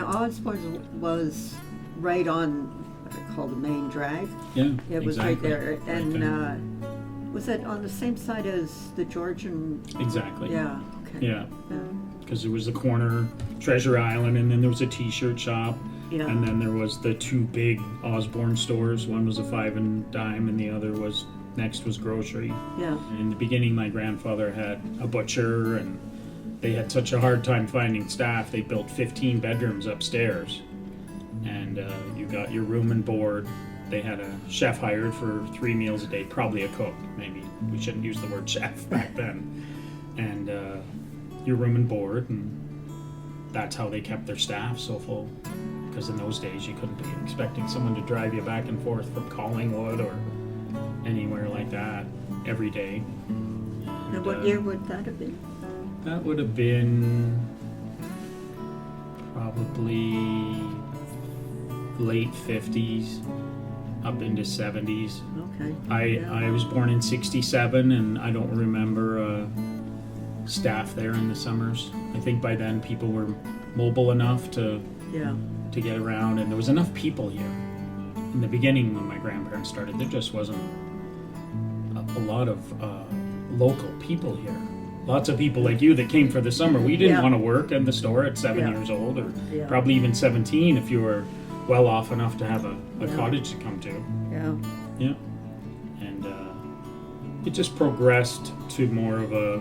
Osborne's was right on what I call the main drag. Yeah, It was exactly. right there. And Right there. was it on the same side as the Georgian? Exactly. Yeah, okay. Yeah, Yeah. because there was the corner Treasure Island, and then there was a T-shirt shop, Yeah. and then there was the two big Osborne stores. One was a 5 and dime, and the other was next was grocery. Yeah. In the beginning, my grandfather had a butcher, and they had such a hard time finding staff. They built 15 bedrooms upstairs, and you got your room and board. They had a chef hired for 3 meals a day, probably a cook. Maybe we shouldn't use the word chef back then. And your room and board, and that's how they kept their staff so full. Because in those days, you couldn't be expecting someone to drive you back and forth from Collingwood or anywhere like that every day. And what year would that have been? That would have been probably late 50s up into 70s. Okay. I was born in 67, and I don't remember staff there in the summers. I think by then people were mobile enough to get around, and there was enough people here. In the beginning, when my grandparents started, there just wasn't a lot of local people here. Lots of people like you that came for the summer. We didn't want to work in the store at 7 years old, or probably even 17 if you were well off enough to have a cottage to come to. Yeah. Yeah. And it just progressed to more of a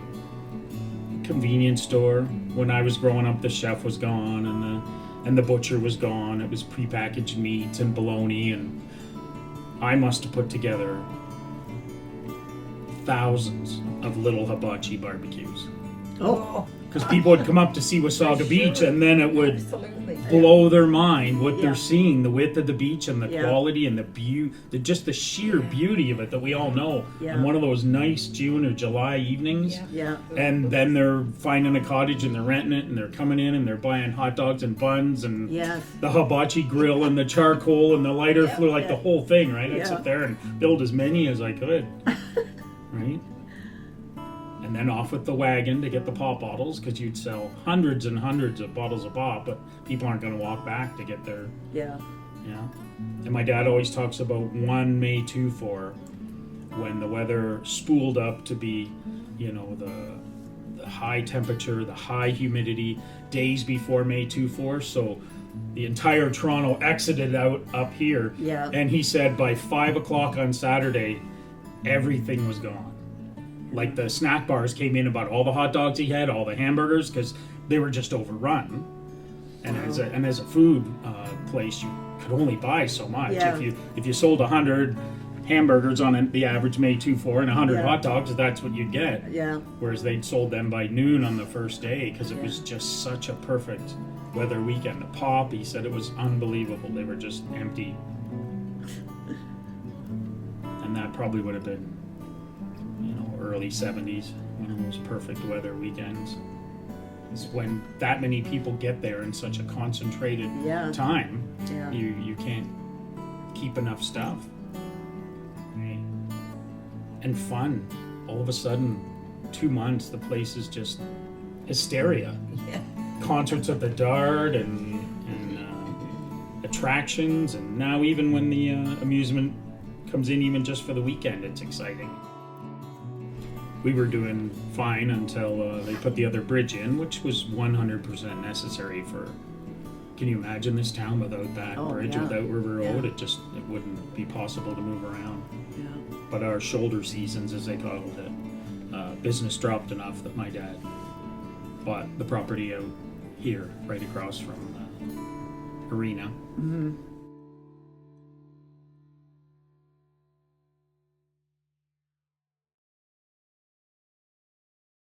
convenience store. When I was growing up, the chef was gone, and the butcher was gone. It was prepackaged meats and bologna, and I must have put together thousands of little hibachi barbecues. Oh. Because people would come up to see Wasaga Beach, and then it would Absolutely. blow their mind what they're seeing, the width of the beach and the Yeah. quality and just the sheer beauty of it that we all know. Yeah. On one of those nice June or July evenings. Yeah. And then they're finding a cottage and they're renting it, and they're coming in and they're buying hot dogs and buns and Yes. the hibachi grill and the charcoal and the lighter fluid, like the whole thing, right? I'd Yeah. sit there and build as many as I could, right? And then off with the wagon to get the pop bottles, because you'd sell hundreds and hundreds of bottles of pop, but people aren't going to walk back to get their, Yeah. And my dad always talks about one May 24, when the weather spooled up to be, the high temperature, the high humidity, days before May 24. So the entire Toronto exited out up here. Yeah. And he said by 5 o'clock on Saturday, everything was gone. Like the snack bars came in, about all the hot dogs he had, all the hamburgers, because they were just overrun. And as a food place, you could only buy so much. Yeah. If you sold 100 hamburgers on the average May 24 and 100 hot dogs, that's what you'd get. Yeah. Whereas they'd sold them by noon on the first day, because it was just such a perfect weather weekend. The pop, he said, it was unbelievable. They were just empty. And that probably would have been early 70s, one of those perfect weather weekends. Is when that many people get there in such a concentrated time. Yeah. You can't keep enough stuff. Right? And fun. All of a sudden, 2 months, the place is just hysteria. Yeah. Concerts at the Dart and attractions, and now even when the amusement comes in, even just for the weekend, it's exciting. We were doing fine until they put the other bridge in, which was 100% necessary for. Can you imagine this town without that bridge, without River Road? It wouldn't be possible to move around. Yeah. But our shoulder seasons, as they called it, business dropped enough that my dad bought the property out here, right across from the arena. Mm-hmm.